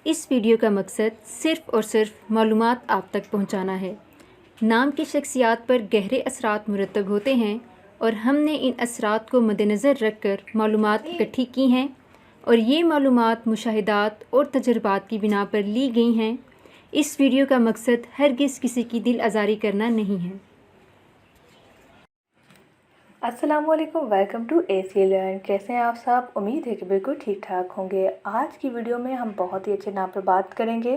اس video کا مقصد صرف اور صرف معلومات آپ تک پہنچانا ہے۔ نام کی شخصیات پر گہرے اثرات مرتب ہوتے ہیں اور ہم نے ان اثرات کو مد نظر رکھ کر معلومات اکٹھی کی ہیں اور یہ معلومات مشاہدات اور تجربات کی بنا پر لی گئی ہیں۔ اس ویڈیو کا مقصد ہرگز کسی کی دل آزاری کرنا نہیں ہے۔ السلام علیکم، ویلکم ٹو ایسی لرن۔ کیسے ہیں آپ سب؟ امید ہے کہ بالکل ٹھیک ٹھاک ہوں گے۔ آج کی ویڈیو میں ہم بہت ہی اچھے نام پر بات کریں گے،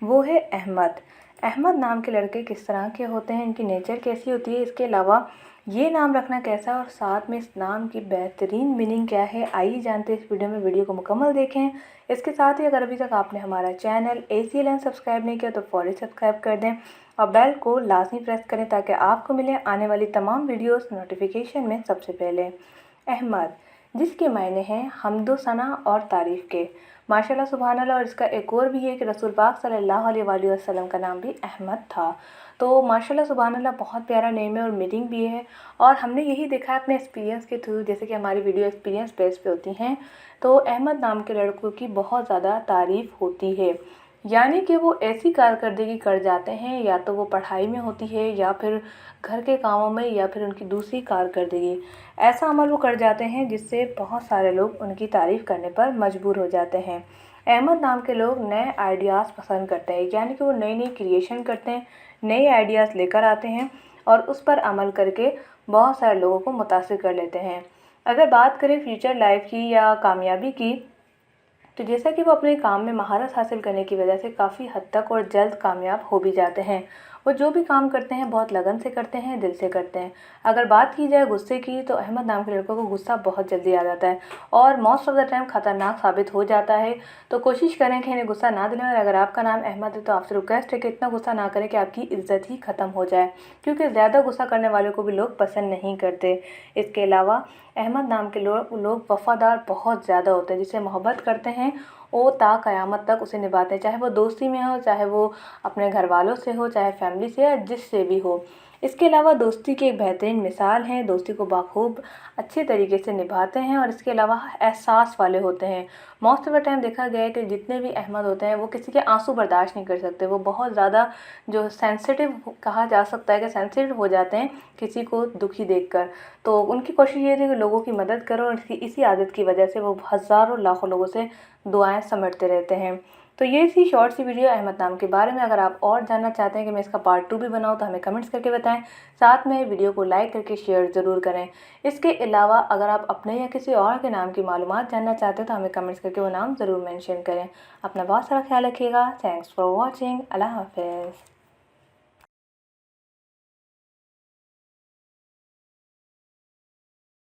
وہ ہے احمد۔ احمد نام کے لڑکے کس طرح کے ہوتے ہیں، ان کی نیچر کیسی ہوتی ہے، اس کے علاوہ یہ نام رکھنا کیسا اور ساتھ میں اس نام کی بہترین میننگ کیا ہے، آئیے جانتے ہیں اس ویڈیو میں۔ ویڈیو کو مکمل دیکھیں۔ اس کے ساتھ ہی اگر ابھی تک آپ نے ہمارا چینل ایسی لرن سبسکرائب نہیں کیا تو فوری سبسکرائب کر دیں اور بیل کو لازمی پریس کریں تاکہ آپ کو ملے آنے والی تمام ویڈیوز نوٹیفیکیشن میں سب سے پہلے۔ احمد، جس کے معنی ہیں حمد و ثنا اور تعریف کے۔ ماشاءاللہ سبحان اللہ، اور اس کا ایک اور بھی ہے کہ رسول پاک صلی اللہ علیہ وآلہ وسلم کا نام بھی احمد تھا۔ تو ماشاءاللہ سبحان اللہ، بہت پیارا نیم ہے اور میننگ بھی ہے، اور ہم نے یہی دیکھا ہے اپنے ایکسپیرینس کے تھرو، جیسے کہ ہماری ویڈیو ایکسپیرینس بیس پہ ہوتی ہیں، تو احمد نام کے لڑکوں کی بہت زیادہ تعریف ہوتی ہے، یعنی کہ وہ ایسی کارکردگی کر جاتے ہیں، یا تو وہ پڑھائی میں ہوتی ہے یا پھر گھر کے کاموں میں یا پھر ان کی دوسری کارکردگی، ایسا عمل وہ کر جاتے ہیں جس سے بہت سارے لوگ ان کی تعریف کرنے پر مجبور ہو جاتے ہیں۔ احمد نام کے لوگ نئے آئیڈیاز پسند کرتے ہیں، یعنی کہ وہ نئی نئی کریشن کرتے ہیں، نئے آئیڈیاز لے کر آتے ہیں اور اس پر عمل کر کے بہت سارے لوگوں کو متاثر کر لیتے ہیں۔ اگر بات کریں فیوچر لائف کی یا کامیابی کی، تو جیسا کہ وہ اپنے کام میں مہارت حاصل کرنے کی وجہ سے کافی حد تک اور جلد کامیاب ہو بھی جاتے ہیں۔ وہ جو بھی کام کرتے ہیں بہت لگن سے کرتے ہیں، دل سے کرتے ہیں۔ اگر بات کی جائے غصے کی، تو احمد نام کے لڑکوں کو غصہ بہت جلدی آ جاتا ہے اور موسٹ آف دا ٹائم خطرناک ثابت ہو جاتا ہے، تو کوشش کریں کہ انہیں غصہ نہ دلائیں، اور اگر آپ کا نام احمد ہے تو آپ سے ریکویسٹ ہے کہ اتنا غصہ نہ کریں کہ آپ کی عزت ہی ختم ہو جائے، کیونکہ زیادہ غصہ کرنے والوں کو بھی لوگ پسند نہیں کرتے۔ اس کے علاوہ احمد نام کے لوگ وفادار بہت زیادہ ہوتے ہیں، جسے محبت کرتے ہیں وہ تا قیامت تک اسے نبھاتے ہیں، چاہے وہ دوستی میں ہو، چاہے وہ اپنے گھر والوں سے ہو، چاہے فیملی سے یا جس سے بھی ہو۔ اس کے علاوہ دوستی کی ایک بہترین مثال ہیں، دوستی کو بخوب اچھے طریقے سے نبھاتے ہیں، اور اس کے علاوہ احساس والے ہوتے ہیں۔ موسٹ آف دا ٹائم دیکھا گیا ہے کہ جتنے بھی احمد ہوتے ہیں وہ کسی کے آنسو برداشت نہیں کر سکتے، وہ بہت زیادہ جو سینسیٹیو کہا جا سکتا ہے کہ سینسیٹیو ہو جاتے ہیں کسی کو دکھی دیکھ کر، تو ان کی کوشش یہ تھی کہ لوگوں کی مدد کرو، اور اسی عادت کی وجہ سے وہ ہزاروں لاکھوں لوگوں سے دعائیں سمجھتے رہتے ہیں۔ تو یہ تھی شارٹ سی ویڈیو احمد نام کے بارے میں۔ اگر آپ اور جاننا چاہتے ہیں کہ میں اس کا پارٹ 2 بھی بناؤں تو ہمیں کمنٹس کر کے بتائیں، ساتھ میں ویڈیو کو لائک کر کے شیئر ضرور کریں۔ اس کے علاوہ اگر آپ اپنے یا کسی اور کے نام کی معلومات جاننا چاہتے ہیں تو ہمیں کمنٹس کر کے وہ نام ضرور مینشن کریں۔ اپنا بہت سارا خیال رکھیے گا۔ Thanks for watching. اللہ حافظ۔